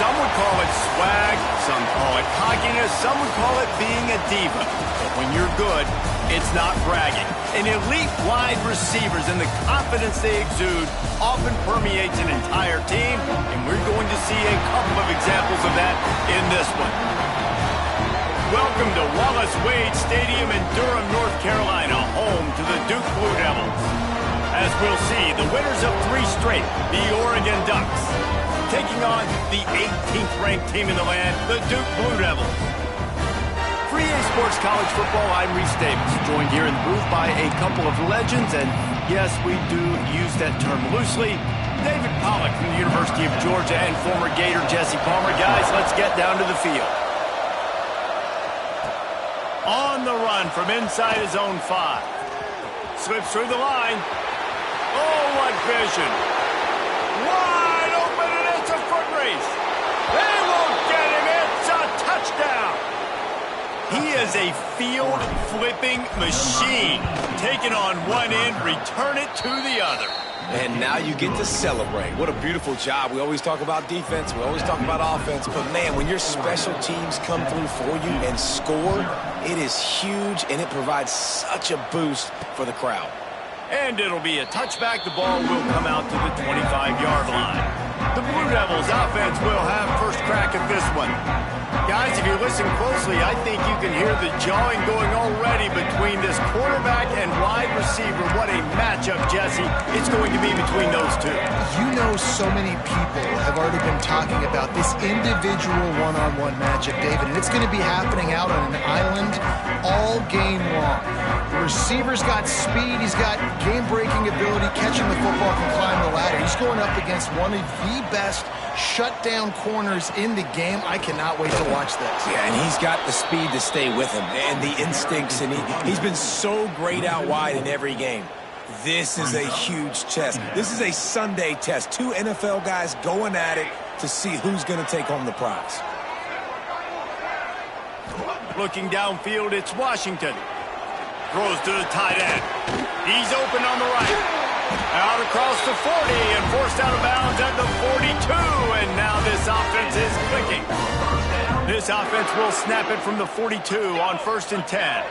Some would call it swag, some call it cockiness, some would call it being a diva. But when you're good, it's not bragging. An elite wide receivers and the confidence they exude often permeates an entire team, and we're going to see a couple of examples of that in this one. Welcome to Wallace Wade Stadium in Durham, North Carolina, home to the Duke Blue Devils. As we'll see, the winners of 3 straight, the Oregon Ducks, taking on the 18th ranked team in the land, the Duke Blue Devils. For EA Sports College Football, I'm Reese Davis, joined here in the booth by a couple of legends, and yes, we do use that term loosely. David Pollack from the University of Georgia and former Gator Jesse Palmer. Guys, let's get down to the field. On the run from inside his own 5. Slips through the line. Oh, what vision. Wide open, and it's a foot race. They won't get him. It's a touchdown. He is a field-flipping machine. Take it on one end, return it to the other. And now you get to celebrate. What a beautiful job. We always talk about defense. We always talk about offense. But, man, when your special teams come through for you and score, it is huge, and it provides such a boost for the crowd. And it'll be a touchback. The ball will come out to the 25-yard line. The Blue Devils offense will have first crack at this one. Guys, if you listen closely, I think you can hear the jawing going already between this quarterback and wide receiver. What a matchup, Jesse, it's going to be between those two. You know, so many people have already been talking about this individual one-on-one matchup, David, and it's going to be happening out on an island all game long. The receiver's got speed, he's got game-breaking ability, catching the football, can climb the ladder. He's going up against one of the best shutdown corners in the game. I cannot wait to watch this. Yeah, and he's got the speed to stay with him and the instincts, and he's been so great out wide in every game. This is a huge test. This is a Sunday test. 2 NFL guys going at it to see who's going to take home the prize. Looking downfield, it's Washington. Throws to the tight end. He's open on the right. Out across the 40 and forced out of bounds at the 42. And now this offense is clicking. This offense will snap it from the 42 on 1st and 10.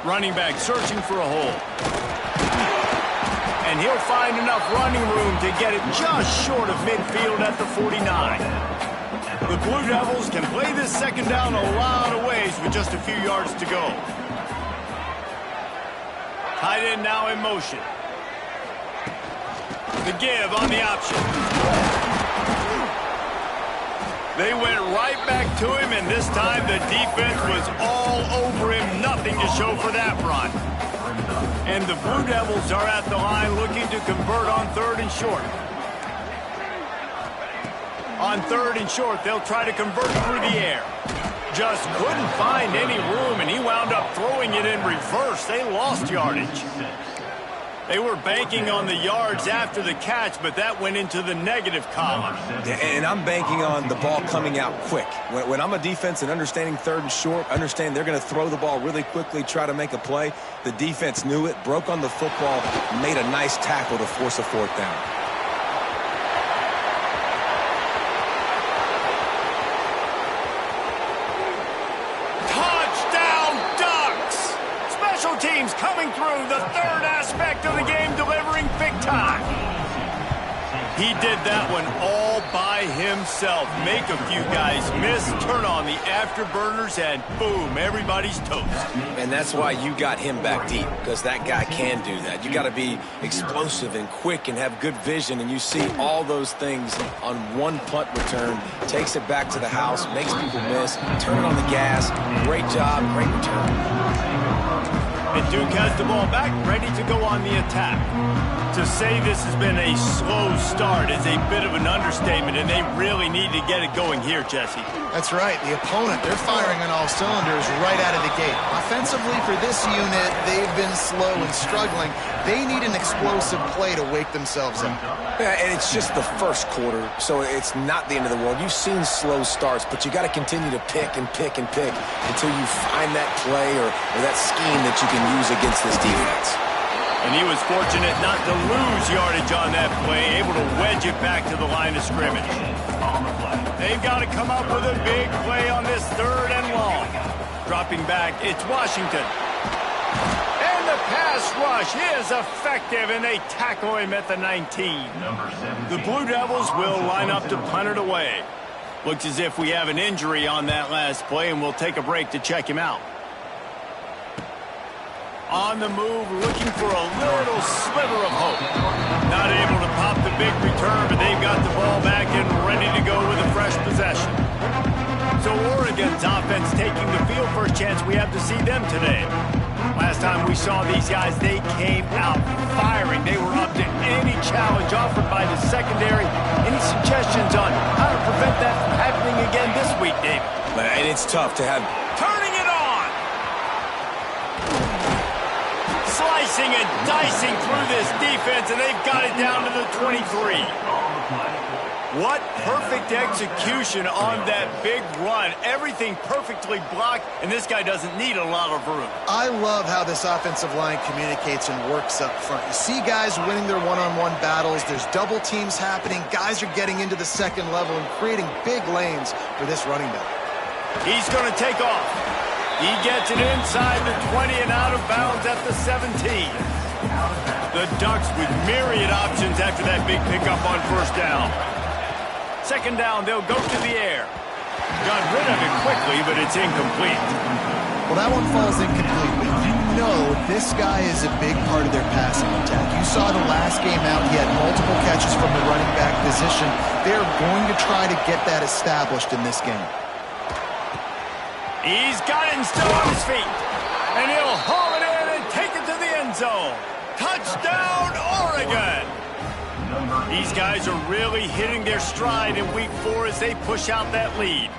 Running back searching for a hole. And he'll find enough running room to get it just short of midfield at the 49. The Blue Devils can play this second down a lot of ways with just a few yards to go. Tight end now in motion. The give on the option. They went right back to him, and this time the defense was all over him. Nothing to show for that run. And the Blue Devils are at the line looking to convert on 3rd and short. On 3rd and short, they'll try to convert through the air. Just couldn't find any room, and he wound up throwing it in reverse. They lost yardage. They were banking on the yards after the catch, but that went into the negative column. And I'm banking on the ball coming out quick. When I'm a defense and understanding 3rd and short, understand they're going to throw the ball really quickly, try to make a play. The defense knew it, broke on the football, made a nice tackle to force a 4th down. Teams coming through, the 3rd aspect of the game, delivering big time. He did that one all by himself. Make a few guys miss, turn on the afterburners, and boom, everybody's toast. And that's why you got him back deep, because that guy can do that. You got to be explosive and quick and have good vision, and you see all those things on one punt return. Takes it back to the house, makes people miss, turn it on the gas. Great job, great return. And Duke has the ball back, ready to go on the attack. To say this has been a slow start is a bit of an understatement, and they really need to get it going here, Jesse. That's right. The opponent, they're firing on all cylinders right out of the gate. Offensively for this unit, they've been slow and struggling. They need an explosive play to wake themselves up. Yeah, and it's just the first quarter, so it's not the end of the world. You've seen slow starts, but you got to continue to pick and pick and pick until you find that play or that scheme that you can use against this defense. And he was fortunate not to lose yardage on that play, able to wedge it back to the line of scrimmage. They've got to come up with a big play on this 3rd and long. Dropping back, it's Washington. And the pass rush is effective, and they tackle him at the 19. The Blue Devils will line up to punt it away. Looks as if we have an injury on that last play, and we'll take a break to check him out. On the move, looking for a little sliver of hope. Not able to pop the big return, but they've got the ball back and ready to go with a fresh possession. So Oregon's offense taking the field. First chance we have to see them today. Last time we saw these guys, they came out firing. They were up to any challenge offered by the secondary. Any suggestions on how to prevent that from happening again this week, David? And it's tough to have... Turning it on! Slicing and dicing through this defense, and they've got it down to the 23. What perfect execution on that big run. Everything perfectly blocked, and this guy doesn't need a lot of room. I love how this offensive line communicates and works up front. You see guys winning their one-on-one battles. There's double teams happening. Guys are getting into the second level and creating big lanes for this running back. He's going to take off. He gets it inside the 20 and out of bounds at the 17. The Ducks with myriad options after that big pickup on 1st down. 2nd down, they'll go to the air. Got rid of it quickly, but it's incomplete. Well, that one falls incomplete, but you know this guy is a big part of their passing attack. You saw the last game out, he had multiple catches from the running back position. They're going to try to get that established in this game. He's got it and still on his feet. And he'll haul it in and take it to the end zone. Touchdown, Oregon! These guys are really hitting their stride in week 4 as they push out that lead.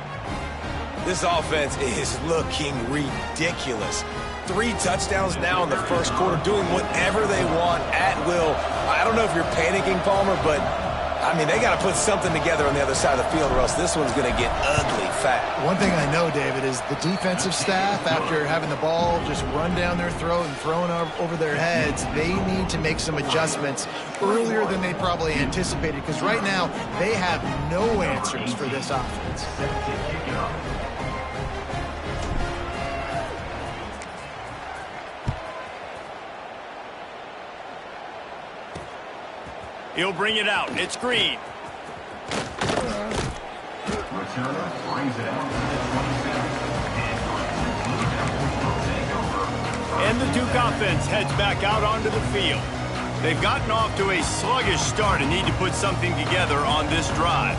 This offense is looking ridiculous. 3 touchdowns now in the 1st quarter, doing whatever they want at will. I don't know if you're panicking, Palmer, but, I mean, they got to put something together on the other side of the field or else this one's going to get ugly fast. One thing I know, David, is the defensive staff, after having the ball just run down their throat and thrown over their heads, they need to make some adjustments earlier than they probably anticipated, because right now they have no answers for this offense. He'll bring it out. It's Green. And the Duke offense heads back out onto the field. They've gotten off to a sluggish start and need to put something together on this drive.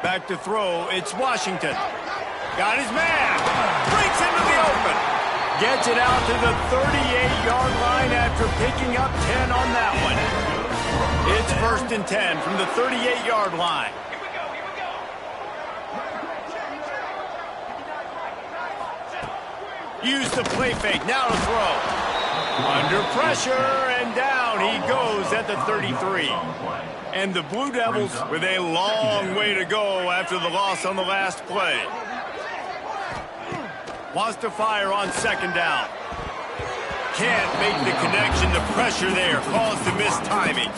Back to throw, it's Washington. Got his man. Breaks into the open. Gets it out to the 38-yard line after picking up 10 on that one. It's 1st and 10 from the 38-yard line. Use the play fake, now to throw. Under pressure, and down he goes at the 33. And the Blue Devils with a long way to go after the loss on the last play. Wants to fire on 2nd down. Can't make the connection. The pressure there caused the missed timing.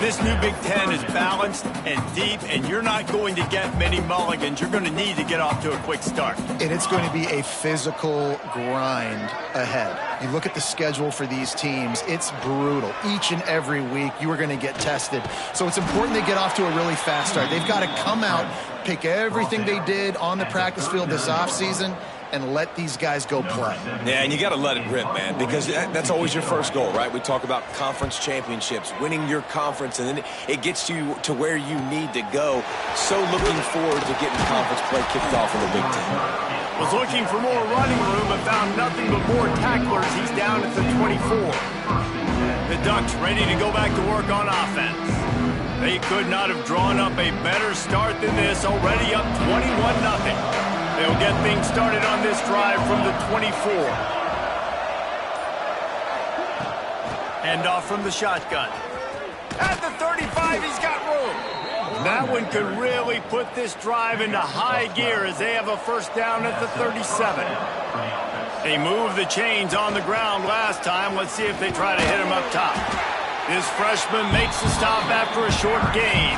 This new Big Ten is balanced and deep, and you're not going to get many mulligans. You're going to need to get off to a quick start. And it's going to be a physical grind ahead. You look at the schedule for these teams, it's brutal. Each and every week, you are going to get tested. So it's important they get off to a really fast start. They've got to come out, pick everything they did on the practice field this offseason, and let these guys go play. Yeah, and you got to let it rip, man, because that's always your first goal, right? We talk about conference championships, winning your conference, and then it gets you to where you need to go. So looking forward to getting conference play kicked off in the Big Ten. Was looking for more running room, but found nothing but more tacklers. He's down at the 24. The Ducks ready to go back to work on offense. They could not have drawn up a better start than this, already up 21-0. They'll get things started on this drive from the 24. Hand off from the shotgun. At the 35, he's got room. That one could really put this drive into high gear as they have a first down at the 37. They moved the chains on the ground last time. Let's see if they try to hit him up top. This freshman makes the stop after a short gain.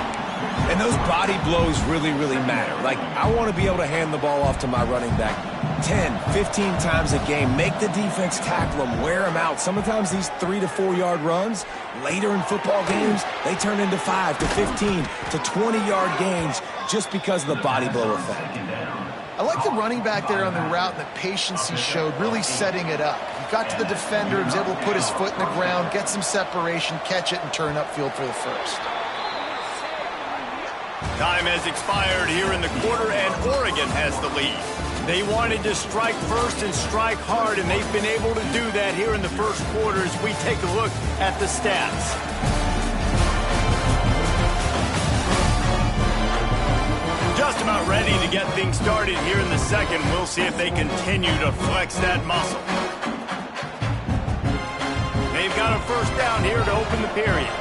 And those body blows really, really matter. Like, I want to be able to hand the ball off to my running back 10, 15 times a game. Make the defense tackle them, wear them out. Sometimes these 3 to 4 yard runs, later in football games, they turn into 5 to 15 to 20-yard gains just because of the body blow effect. I like the running back there on the route and the patience he showed, really setting it up. He got to the defender, was able to put his foot in the ground, get some separation, catch it, and turn upfield for the first. Time has expired here in the quarter, and Oregon has the lead. They wanted to strike first and strike hard, and they've been able to do that here in the first quarter as we take a look at the stats. Just about ready to get things started here in the second. We'll see if they continue to flex that muscle. They've got a first down here to open the period.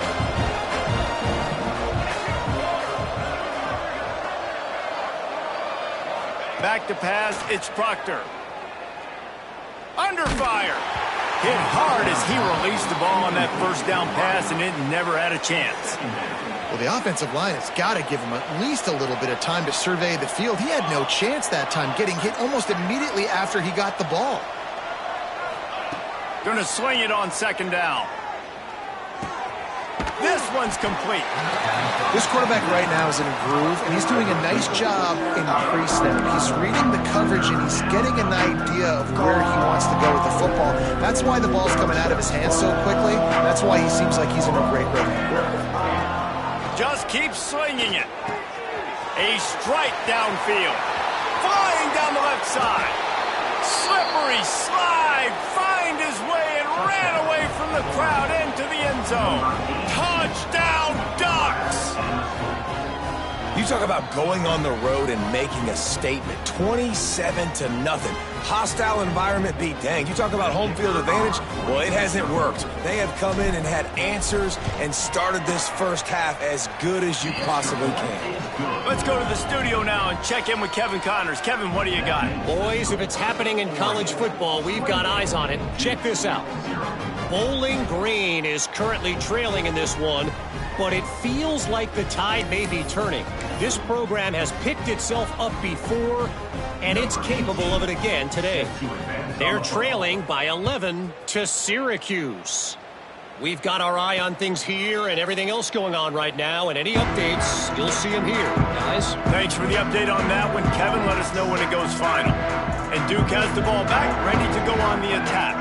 Back to pass, it's Proctor. Under fire. Hit hard as he released the ball on that first down pass, and it never had a chance. Well, the offensive line has got to give him at least a little bit of time to survey the field. He had no chance that time, getting hit almost immediately after he got the ball. Gonna swing it on second down. This one's complete. This quarterback right now is in a groove, and he's doing a nice job in pre-snap. He's reading the coverage, and he's getting an idea of where he wants to go with the football. That's why the ball's coming out of his hands so quickly. That's why he seems like he's in a great rhythm. Just keep swinging it. A strike downfield. Flying down the left side. Slippery slide. Find his way and ran away from the crowd into the end zone. Touchdown, Ducks! You talk about going on the road and making a statement. 27-0. Hostile environment beat dang. You talk about home field advantage? Well, it hasn't worked. They have come in and had answers and started this first half as good as you possibly can. Let's go to the studio now and check in with Kevin Connors. Kevin, what do you got? Boys, if it's happening in college football, we've got eyes on it. Check this out. Bowling Green is currently trailing in this one, but it feels like the tide may be turning. This program has picked itself up before, and it's capable of it again today. They're trailing by 11 to Syracuse. We've got our eye on things here and everything else going on right now, and any updates, you'll see them here, guys. Thanks for the update on that one, Kevin. Let us know when it goes final. And Duke has the ball back, ready to go on the attack.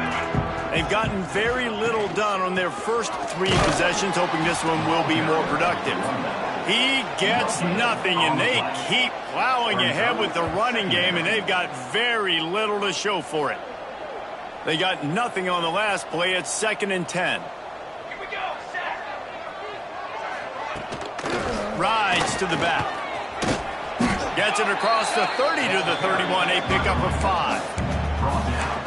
They've gotten very little done on their first 3 possessions, hoping this one will be more productive. He gets nothing, and they keep plowing ahead with the running game, and they've got very little to show for it. They got nothing on the last play. It's 2nd and 10. Here we go, set. Rides to the back. Gets it across the 30 to the 31, a pickup of 5.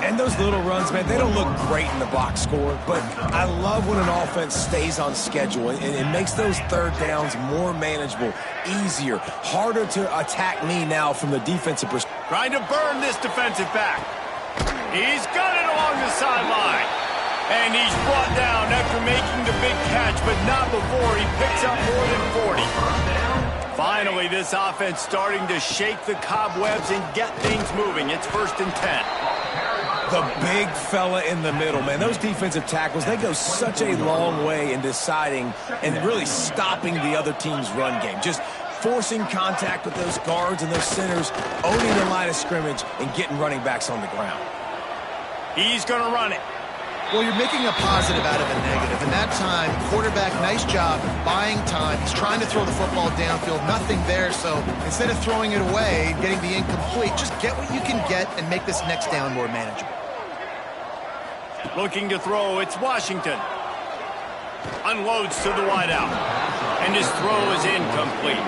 And those little runs, man, they don't look great in the box score, but I love when an offense stays on schedule and it makes those third downs more manageable, easier, harder to attack me now from the defensive perspective. Trying to burn this defensive back. He's got it along the sideline. And he's brought down after making the big catch, but not before he picks up more than 40. Finally, this offense starting to shake the cobwebs and get things moving. It's 1st and 10. The big fella in the middle, man. Those defensive tackles, they go such a long way in deciding and really stopping the other team's run game. Just forcing contact with those guards and those centers, owning the line of scrimmage, and getting running backs on the ground. He's going to run it. Well, you're making a positive out of a negative. And that time, quarterback, nice job buying time. He's trying to throw the football downfield. Nothing there, so instead of throwing it away, getting the incomplete, just get what you can get and make this next down more manageable. Looking to throw, it's Washington. Unloads to the wideout. And his throw is incomplete.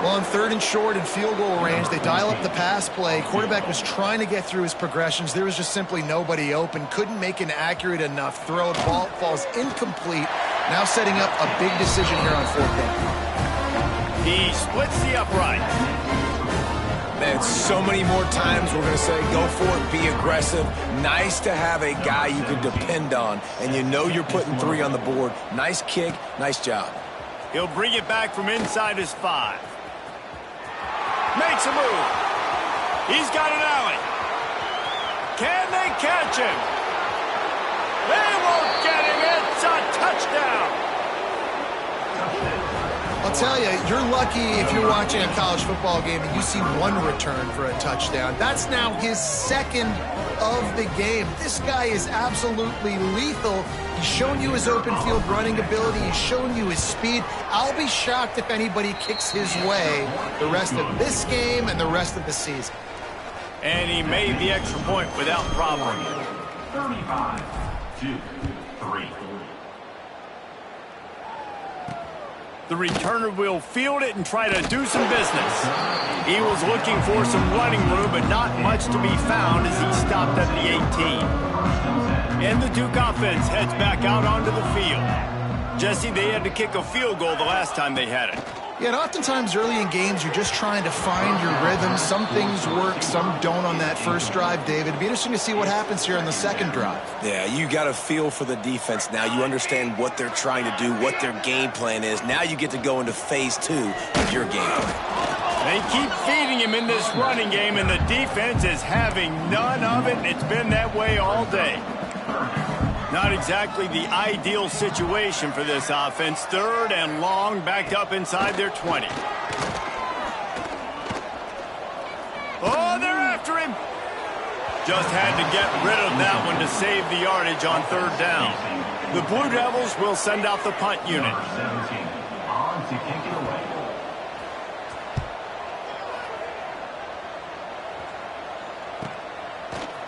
Well, on 3rd and short and field goal range, they dial up the pass play. Quarterback was trying to get through his progressions. There was just simply nobody open. Couldn't make an accurate enough throw. The ball falls incomplete. Now setting up a big decision here on 4th down. He splits the upright. Man, so many more times we're going to say, go for it, be aggressive. Nice to have a guy you can depend on, and you know you're putting 3 on the board. Nice kick, nice job. He'll bring it back from inside his 5. Makes a move. He's got an alley. Can they catch him? They won't get him. It's a touchdown. I'll tell you, you're lucky if you're watching a college football game and you see one return for a touchdown. That's now his 2nd of the game. This guy is absolutely lethal. He's shown you his open field running ability. He's shown you his speed. I'll be shocked if anybody kicks his way the rest of this game and the rest of the season. And he made the extra point without problem. 35-3. The returner will field it and try to do some business. He was looking for some running room, but not much to be found as he stopped at the 18. And the Duke offense heads back out onto the field. Jesse, they had to kick a field goal the last time they had it. Yeah, and oftentimes early in games, you're just trying to find your rhythm. Some things work, some don't on that first drive, David. It'd be interesting to see what happens here on the second drive. Yeah, you got a feel for the defense now. You understand what they're trying to do, what their game plan is. Now you get to go into phase 2 of your game plan. They keep feeding him in this running game, and the defense is having none of it. It's been that way all day. Not exactly the ideal situation for this offense. 3rd and long, backed up inside their 20. Oh, they're after him. Just had to get rid of that one to save the yardage on 3rd down. The Blue Devils will send out the punt unit. 17 on to kick it away.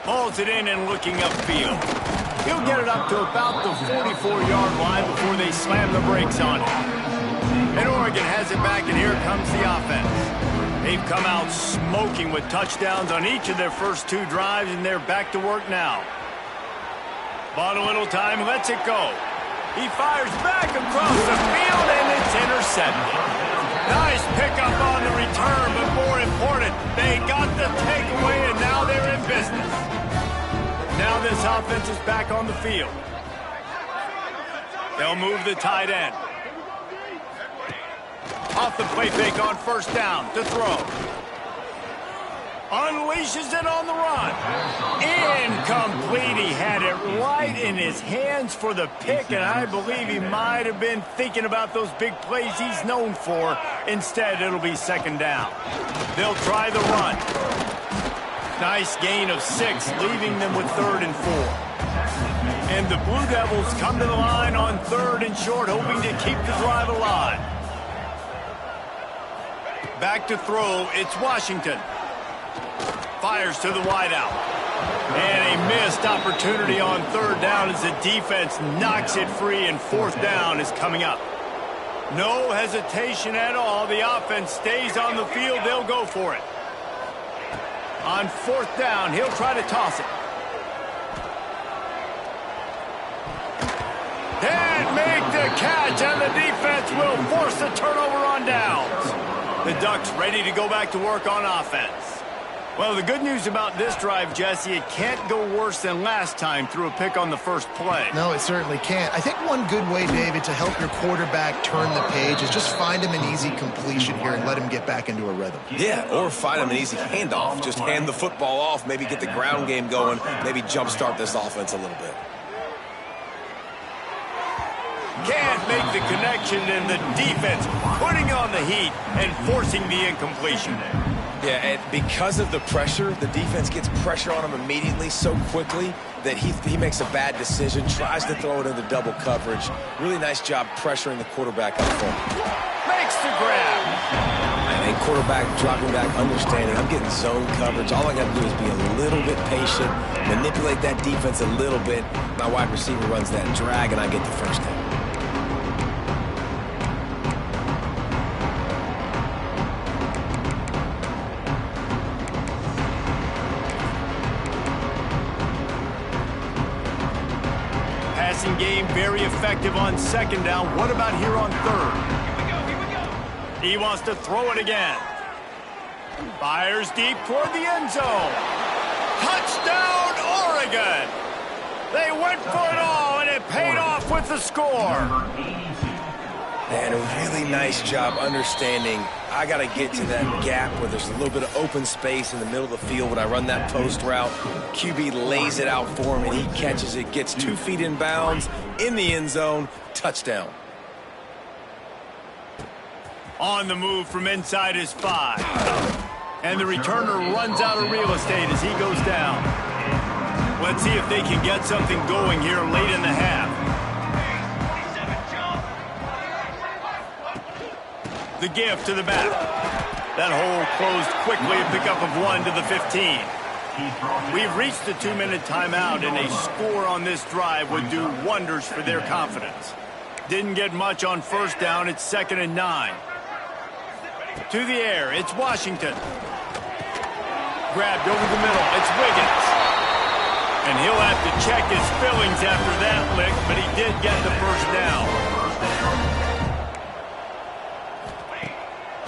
Hauls it in and looking upfield. He'll get it up to about the 44-yard line before they slam the brakes on it. And Oregon has it back, and here comes the offense. They've come out smoking with touchdowns on each of their first 2 drives, and they're back to work now. Bought a little time, lets it go. He fires back across the field, and it's intercepted. Nice pickup on the return, but more important, they got the takeaway, and now they're in business. Now this offense is back on the field. They'll move the tight end. Off the play fake on 1st down to throw. Unleashes it on the run. Incomplete. He had it right in his hands for the pick, and I believe he might have been thinking about those big plays he's known for. Instead, it'll be 2nd down. They'll try the run. Nice gain of 6, leaving them with 3rd and 4. And the Blue Devils come to the line on 3rd and short, hoping to keep the drive alive. Back to throw, it's Washington. Fires to the wideout. And a missed opportunity on 3rd down as the defense knocks it free, and 4th down is coming up. No hesitation at all. The offense stays on the field. They'll go for it. On 4th down, he'll try to toss it. And make the catch, and the defense will force the turnover on downs. The Ducks ready to go back to work on offense. Well, the good news about this drive, Jesse, it can't go worse than last time through a pick on the first play. No, it certainly can't. I think one good way, David, to help your quarterback turn the page is just find him an easy completion here and let him get back into a rhythm. Yeah, or find him an easy handoff. Just hand the football off, maybe get the ground game going, maybe jumpstart this offense a little bit. Can't make the connection, and the defense putting on the heat and forcing the incompletion. Yeah, and because of the pressure, the defense gets pressure on him immediately so quickly that he makes a bad decision, tries to throw it into double coverage. Really nice job pressuring the quarterback up front. Makes the grab. And a quarterback dropping back, understanding I'm getting zone coverage. All I got to do is be a little bit patient, manipulate that defense a little bit. My wide receiver runs that drag, and I get the 1st down. Passing game very effective on 2nd down. What about here on 3rd? He wants to throw it again. Fires deep toward the end zone. Touchdown, Oregon! They went for it all, and it paid off with the score. And a really nice job understanding I got to get to that gap where there's a little bit of open space in the middle of the field when I run that post route. QB lays it out for him, and he catches it, gets 2 feet in bounds, in the end zone, touchdown. On the move from inside his 5. And the returner runs out of real estate as he goes down. Let's see if they can get something going here late in the half. The give to the back. That hole closed quickly, a pickup of 1 to the 15. We've reached the 2-minute timeout, and a score on this drive would do wonders for their confidence. Didn't get much on first down. It's 2nd and 9. To the air, it's Washington. Grabbed over the middle, it's Wiggins. And he'll have to check his fillings after that lick, but he did get the first down.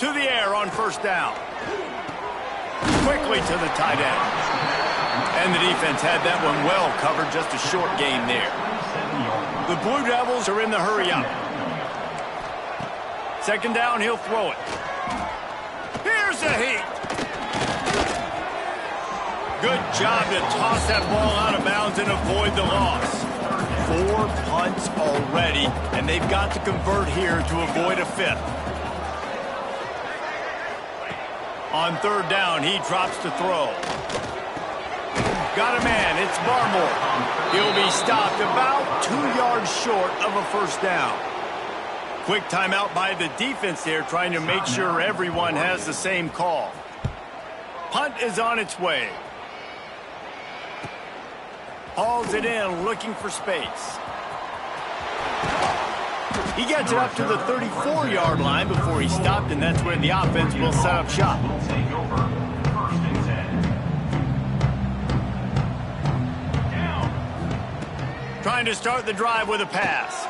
To the air on first down. Quickly to the tight end. And the defense had that one well covered, just a short gain there. The Blue Devils are in the hurry up. 2nd down, he'll throw it. Here's a heat. Good job to toss that ball out of bounds and avoid the loss. 4 punts already, and they've got to convert here to avoid a 5th. On 3rd down, he drops to throw. Got a man, it's Barmore. He'll be stopped about 2 yards short of a first down. Quick timeout by the defense there, trying to make sure everyone has the same call. Punt is on its way. Hauls it in, looking for space. He gets it up to the 34-yard line before he stopped, and that's where the offense will set up shop. Trying to start the drive with a pass.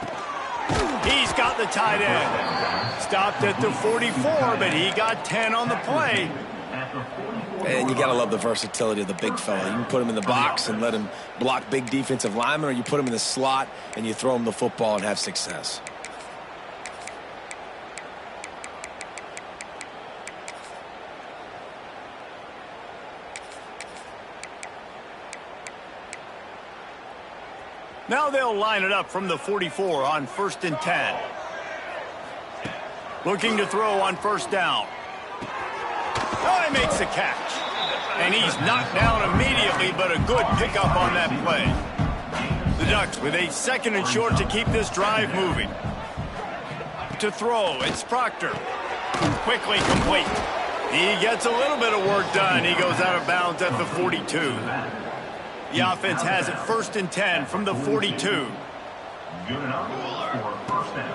He's got the tight end. Stopped at the 44, but he got 10 on the play. And you got to love the versatility of the big fella. You can put him in the box and let him block big defensive linemen, or you put him in the slot and you throw him the football and have success. Now they'll line it up from the 44 on 1st and 10. Looking to throw on first down. Oh, he makes the catch. And he's knocked down immediately, but a good pickup on that play. The Ducks with a 2nd and short to keep this drive moving. To throw, it's Proctor. Quickly complete. He gets a little bit of work done. He goes out of bounds at the 42. The offense has it 1st and 10 from the 42.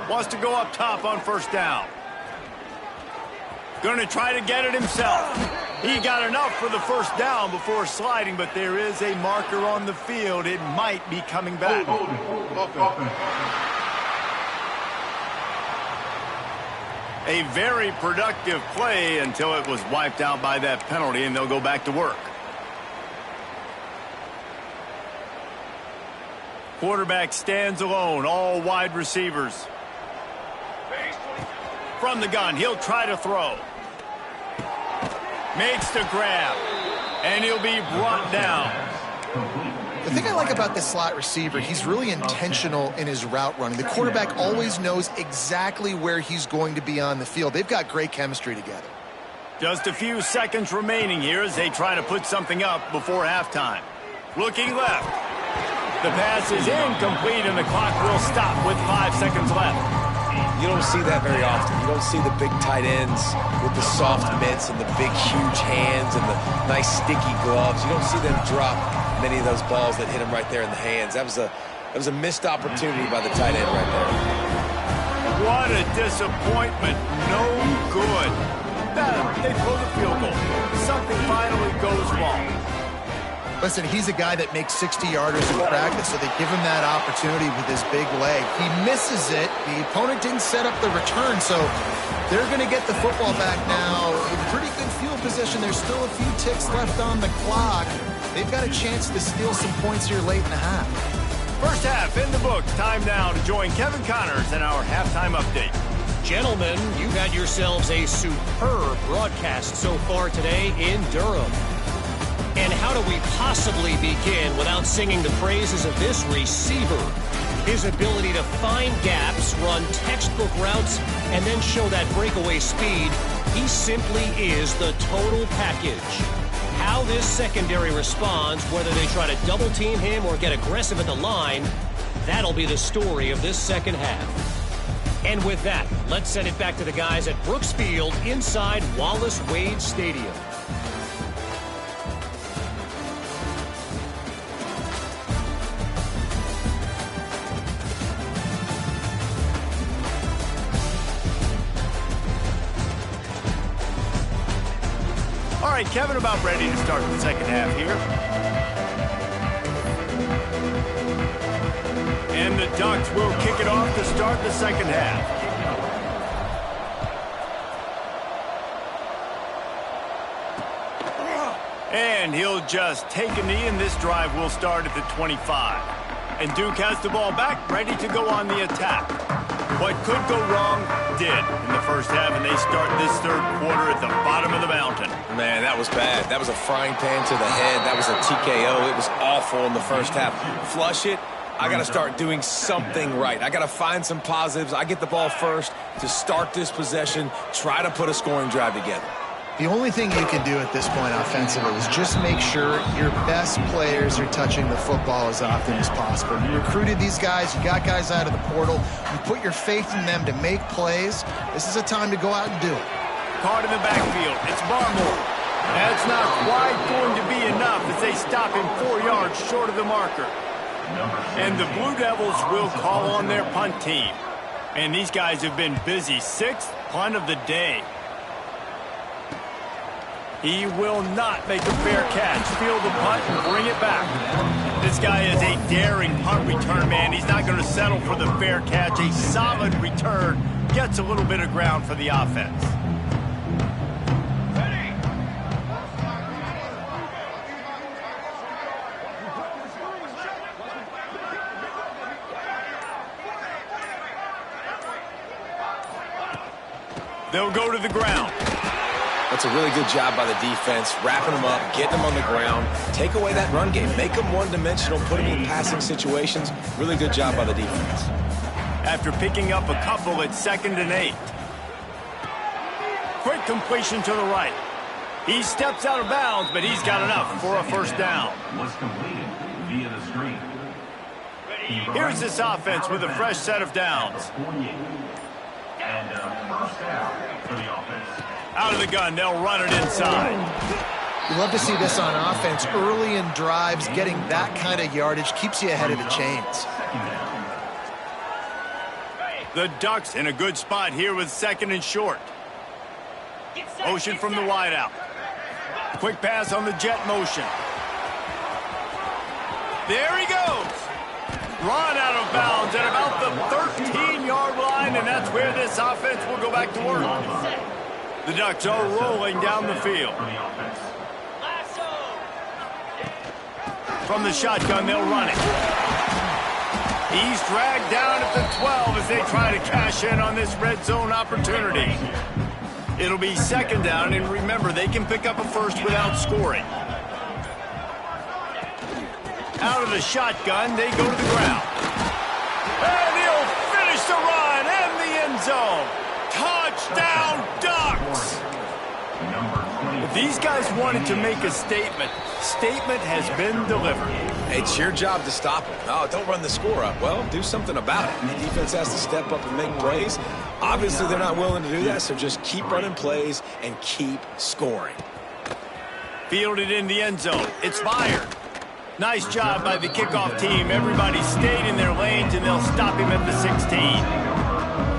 Wants to go up top on first down. Going to try to get it himself. He got enough for the first down before sliding, but there is a marker on the field. It might be coming back. A very productive play until it was wiped out by that penalty, and they'll go back to work. Quarterback stands alone, all wide receivers. From the gun, he'll try to throw. Makes the grab, and he'll be brought down. The thing I like about this slot receiver, he's really intentional in his route running. The quarterback always knows exactly where he's going to be on the field. They've got great chemistry together. Just a few seconds remaining here as they try to put something up before halftime. Looking left. The pass is incomplete, and the clock will stop with 5 seconds left. You don't see that very often. You don't see the big tight ends with the soft mitts and the big, huge hands and the nice, sticky gloves. You don't see them drop many of those balls that hit him right there in the hands. That was a missed opportunity by the tight end right there. What a disappointment. No good. They throw the field goal. Something finally goes wrong. Listen, he's a guy that makes 60-yarders in practice, so they give him that opportunity with his big leg. He misses it. The opponent didn't set up the return, so they're going to get the football back now in pretty good field position. There's still a few ticks left on the clock. They've got a chance to steal some points here late in the half. First half in the books. Time now to join Kevin Connors in our halftime update. Gentlemen, you've had yourselves a superb broadcast so far today in Durham. And how do we possibly begin without singing the praises of this receiver? His ability to find gaps, run textbook routes, and then show that breakaway speed. He simply is the total package. How this secondary responds, whether they try to double team him or get aggressive at the line, that'll be the story of this second half. And with that, let's send it back to the guys at Brooks Field inside Wallace Wade Stadium. All right, Kevin, about ready to start the second half here. And the Ducks will kick it off to start the second half. And he'll just take a knee, and this drive will start at the 25. And Duke has the ball back, ready to go on the attack. What could go wrong did in the first half, and they start this third quarter at the bottom of the mountain. Man, that was bad. That was a frying pan to the head. That was a TKO. It was awful in the first half. Flush it. I got to start doing something right. I got to find some positives. I get the ball first to start this possession, try to put a scoring drive together. The only thing you can do at this point offensively is just make sure your best players are touching the football as often as possible. You recruited these guys. You got guys out of the portal. You put your faith in them to make plays. This is a time to go out and do it. Caught in the backfield. It's Barmore. That's not quite going to be enough as they stop him 4 yards short of the marker. And the Blue Devils will call on their punt team. And these guys have been busy. 6th punt of the day. He will not make a fair catch. Field the punt and bring it back. This guy is a daring punt return man. He's not going to settle for the fair catch. A solid return gets a little bit of ground for the offense. They'll go to the ground. That's a really good job by the defense, wrapping them up, getting them on the ground, take away that run game, make them one-dimensional, put them in passing situations. Really good job by the defense. After picking up a couple at 2nd and 8. Quick completion to the right. He steps out of bounds, but he's got enough for a first down. Was completed via the screen. Here's this offense with a fresh set of downs. 48. And first down for the offense. Out of the gun, they'll run it inside. You love to see this on offense. Early in drives, getting that kind of yardage keeps you ahead of the chains. The Ducks in a good spot here with 2nd and short. Motion from the wideout. Quick pass on the jet motion. There he goes. Run out of bounds at about the 13-yard line, and that's where this offense will go back to work. The Ducks are rolling down the field. From the shotgun, they'll run it. He's dragged down at the 12 as they try to cash in on this red zone opportunity. It'll be 2nd down, and remember, they can pick up a first without scoring. Out of the shotgun, they go to the ground. And he'll finish the run and the end zone. Touchdown, Ducks! If these guys wanted to make a statement, statement has been delivered. It's your job to stop them. Oh, don't run the score up. Well, do something about it. The defense has to step up and make plays. Obviously, they're not willing to do that, so just keep running plays and keep scoring. Fielded in the end zone. It's fired. Nice job by the kickoff team. Everybody stayed in their lanes, and they'll stop him at the 16.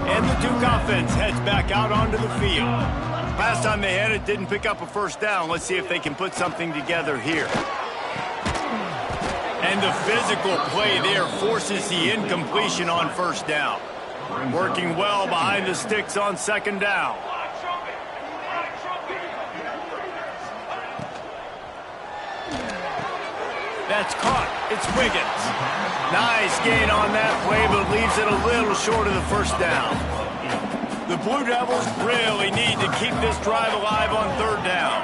And the Duke offense heads back out onto the field. Last time they had it, didn't pick up a first down. Let's see if they can put something together here. And the physical play there forces the incompletion on first down. Working well behind the sticks on second down. That's caught. It's Wiggins. Nice gain on that play, but leaves it a little short of the first down. The Blue Devils really need to keep this drive alive on third down.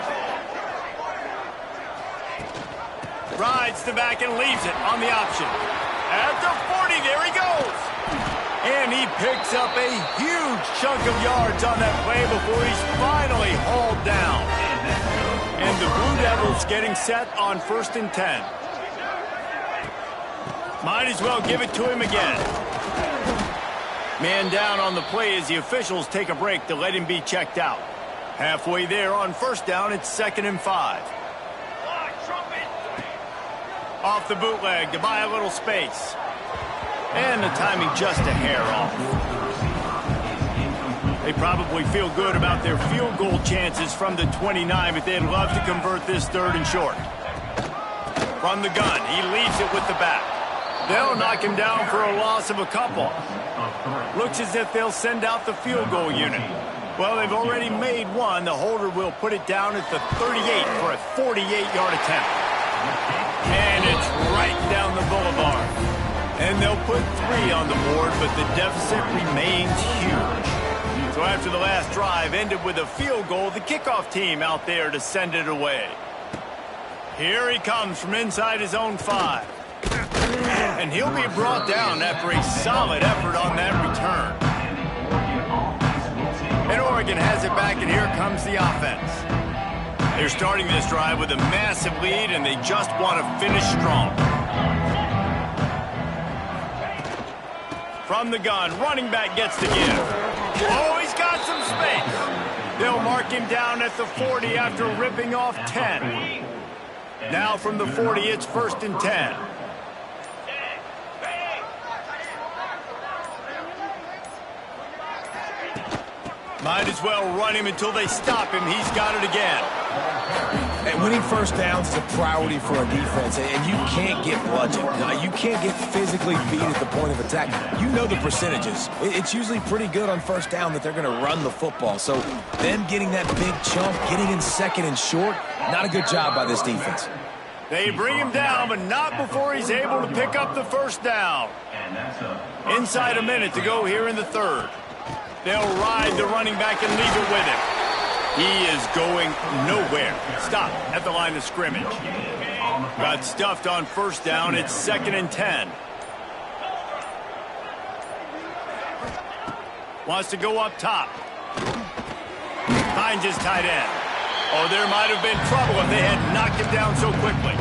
Rides the back and leaves it on the option. At the 40, there he goes. And he picks up a huge chunk of yards on that play before he's finally hauled down. And the Blue Devils getting set on 1st and 10. Might as well give it to him again. Man down on the play as the officials take a break to let him be checked out. Halfway there on first down, it's 2nd and 5. Off the bootleg to buy a little space. And the timing just a hair off. They probably feel good about their field goal chances from the 29, but they'd love to convert this 3rd and short. From the gun, he leaves it with the back. They'll knock him down for a loss of a couple. Looks as if they'll send out the field goal unit. Well, they've already made one. The holder will put it down at the 38 for a 48-yard attempt. And it's right down the boulevard. And they'll put 3 on the board, but the deficit remains huge. So after the last drive ended with a field goal, the kickoff team out there to send it away. Here he comes from inside his own 5. And he'll be brought down after a solid effort on that return. And Oregon has it back, and here comes the offense. They're starting this drive with a massive lead, and they just want to finish strong. From the gun, running back gets the give. Oh, he's got some space. They'll mark him down at the 40 after ripping off 10. Now from the 40, it's 1st and 10. Might as well run him until they stop him. He's got it again. And winning first downs is a priority for a defense, and you can't get bludgeoned. You can't get physically beat at the point of attack. You know the percentages. It's usually pretty good on first down that they're going to run the football. So them getting that big chunk, getting in 2nd and short, not a good job by this defense. They bring him down, but not before he's able to pick up the first down. Inside a minute to go here in the 3rd. They'll ride the running back and leave it with him. He is going nowhere. Stop at the line of scrimmage. Got stuffed on first down. It's 2nd and 10. Wants to go up top. Finds his tight end. Oh, there might have been trouble if they had knocked him down so quickly.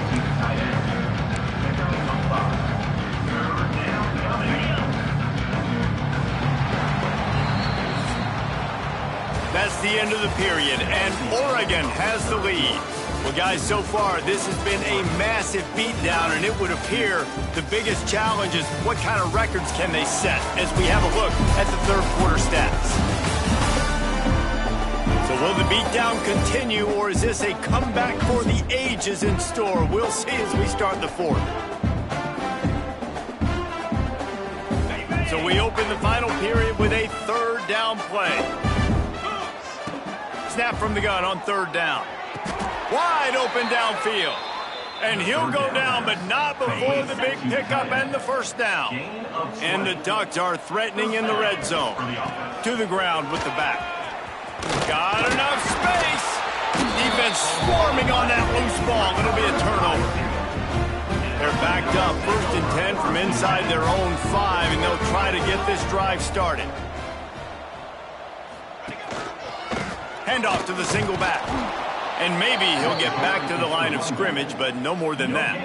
That's the end of the period, and Oregon has the lead. Well, guys, so far, this has been a massive beatdown, and it would appear the biggest challenge is what kind of records can they set as we have a look at the 3rd quarter stats. So will the beatdown continue, or is this a comeback for the ages in store? We'll see as we start the 4th. So we open the final period with a 3rd down play. Snap from the gun on 3rd down. Wide open downfield. And he'll go down, but not before the big pickup and the first down. And the Ducks are threatening in the red zone. To the ground with the back. Got enough space. Defense swarming on that loose ball. It'll be a turnover. They're backed up 1st and 10 from inside their own 5, and they'll try to get this drive started. Handoff to the single back. And maybe he'll get back to the line of scrimmage, but no more than that.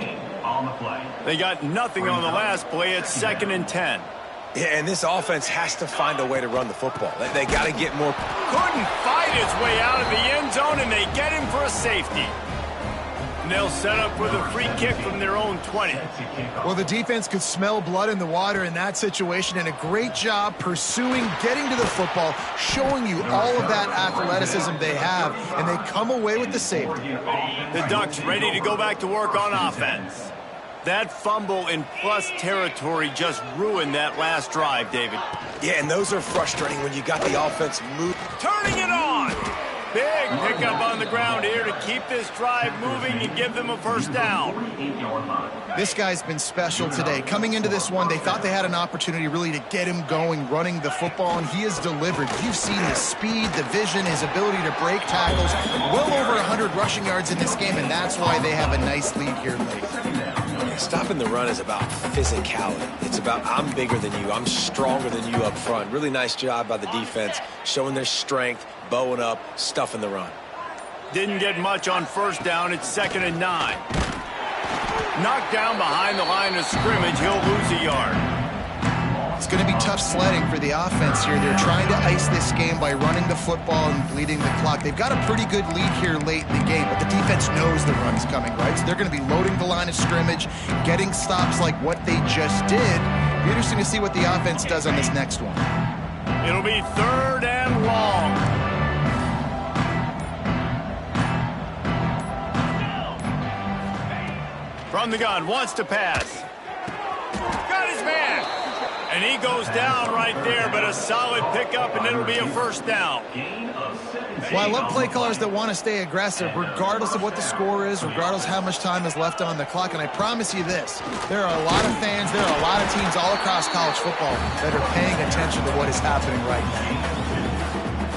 They got nothing on the last play. It's 2nd and 10. Yeah, and this offense has to find a way to run the football. They got to get more. Couldn't fight his way out of the end zone, and they get him for a safety. And they'll set up with a free kick from their own 20. Well, the defense could smell blood in the water in that situation, and a great job pursuing, getting to the football, showing you all of that athleticism they have, and they come away with the safety. The Ducks ready to go back to work on offense. That fumble in plus territory just ruined that last drive, David. Yeah, and those are frustrating when you got the offense moving. Turning it on! Big pickup on the ground here to keep this drive moving and give them a first down. This guy's been special today. Coming into this one, they thought they had an opportunity really to get him going, running the football, and he has delivered. You've seen the speed, the vision, his ability to break tackles. Well over 100 rushing yards in this game, and that's why they have a nice lead here late. Stopping the run is about physicality. It's about I'm bigger than you. I'm stronger than you up front. Really nice job by the defense, showing their strength, bowing up, stuffing the run. Didn't get much on first down. It's 2nd and 9. Knocked down behind the line of scrimmage. He'll lose a yard. It's going to be tough sledding for the offense here. They're trying to ice this game by running the football and bleeding the clock. They've got a pretty good lead here late in the game, but the defense knows the run's coming, right? So they're going to be loading the line of scrimmage, getting stops like what they just did. Be interesting to see what the offense does on this next one. It'll be 3rd and long. From the gun, wants to pass. Got his man. And he goes down right there, but a solid pickup, and it'll be a first down. Well, I love play callers that want to stay aggressive, regardless of what the score is, regardless how much time is left on the clock. And I promise you this, there are a lot of fans, there are a lot of teams all across college football that are paying attention to what is happening right now.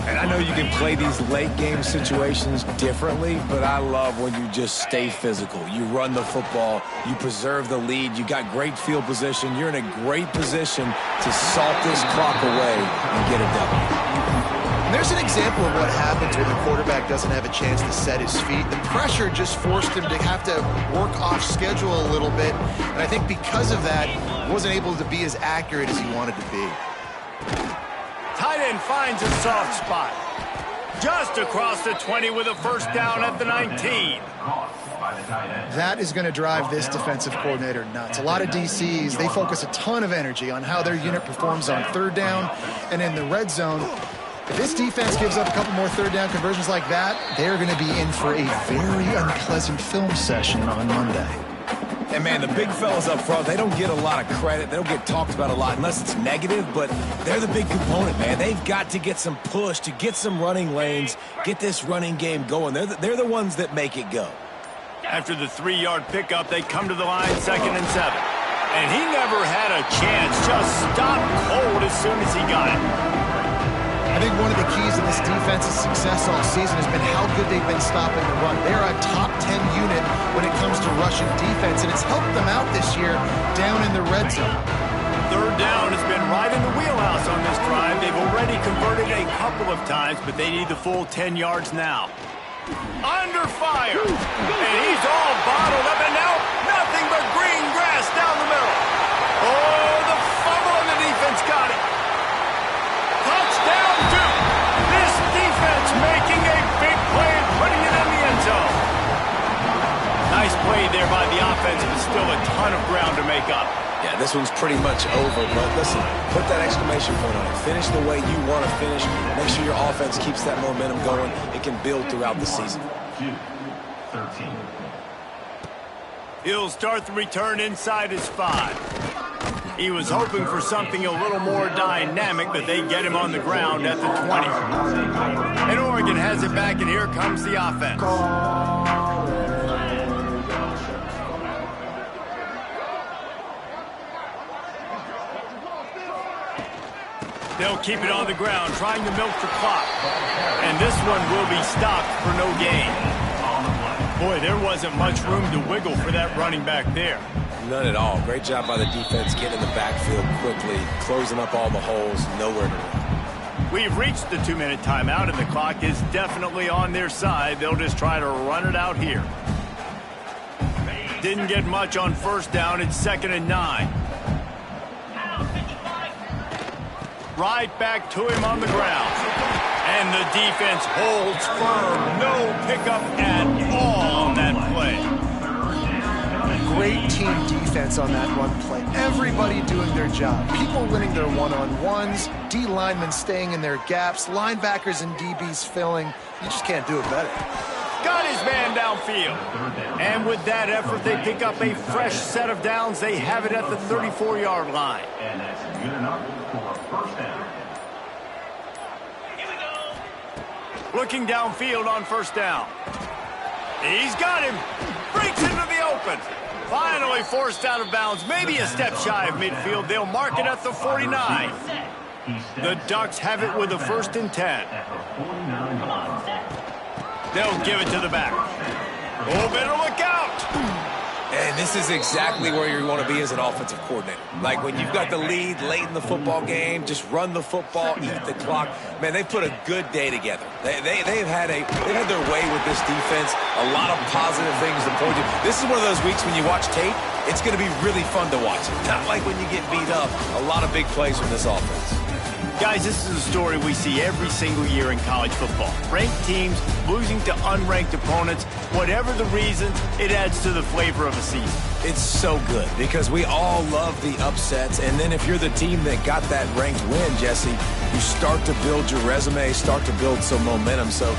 And I know you can play these late game situations differently, but I love when you just stay physical. You run the football, you preserve the lead, you got great field position, you're in a great position to salt this clock away and get a W. And there's an example of what happens when the quarterback doesn't have a chance to set his feet. The pressure just forced him to have to work off schedule a little bit, and I think because of that, he wasn't able to be as accurate as he wanted to be. Tight end finds a soft spot. Just across the 20 with a first down at the 19. That is going to drive this defensive coordinator nuts. A lot of DCs, they focus a ton of energy on how their unit performs on 3rd down and in the red zone. If this defense gives up a couple more 3rd down conversions like that, they're going to be in for a very unpleasant film session on Monday. And, man, the big fellas up front, they don't get a lot of credit. They don't get talked about a lot unless it's negative, but they're the big component, man. They've got to get some push, to get some running lanes, get this running game going. They're the ones that make it go. After the 3-yard pickup, they come to the line 2nd and 7. And he never had a chance, just stopped cold as soon as he got it. I think one of the keys in this defense's success all season has been how good they've been stopping the run. They're a top 10 unit when it comes to rushing defense, and it's helped them out this year down in the red zone. 3rd down has been right in the wheelhouse on this drive. They've already converted a couple of times, but they need the full 10 yards now. Under fire, and he's all bottled up, and now nothing but green grass down the middle. Oh, the fumble, and the defense got it. Touchdown, Duke. This defense making a big play and putting it in the end zone. Nice play there by the offense, but still a ton of ground to make up. Yeah, this one's pretty much over, but listen, put that exclamation point on it. Finish the way you want to finish. Make sure your offense keeps that momentum going. It can build throughout the season. 13. He'll start the return inside his 5. He was hoping for something a little more dynamic, but they get him on the ground at the 20. And Oregon has it back, and here comes the offense. They'll keep it on the ground, trying to milk the clock. And this one will be stopped for no gain. Boy, there wasn't much room to wiggle for that running back there. None at all. Great job by the defense getting in the backfield quickly, closing up all the holes, nowhere to run. We've reached the 2-minute timeout, and the clock is definitely on their side. They'll just try to run it out here. Didn't get much on first down. It's 2nd and 9. Right back to him on the ground. And the defense holds firm. No pickup at all on that play. Great team defense on that run play. Everybody doing their job. People winning their one-on-ones, D linemen staying in their gaps, linebackers and DBs filling. You just can't do it better. Got his man downfield. And with that effort, they pick up a fresh set of downs. They have it at the 34-yard line. And that's good enough for a first down. Looking downfield on first down. He's got him. Breaks into the open. Finally forced out of bounds. Maybe a step shy of midfield. They'll mark it at the 49. The Ducks have it with a 1st and 10. They'll give it to the back. Oh, better look out. And this is exactly where you want to be as an offensive coordinator. Like when you've got the lead late in the football game, just run the football, eat the clock. Man, they've put a good day together. They've had their way with this defense. A lot of positive things to point to. This is one of those weeks when you watch tape, it's going to be really fun to watch. Not like when you get beat up. A lot of big plays from this offense. Guys, this is a story we see every single year in college football. Ranked teams losing to unranked opponents. Whatever the reason, it adds to the flavor of a season. It's so good because we all love the upsets. And then if you're the team that got that ranked win, Jesse, you start to build your resume, start to build some momentum. So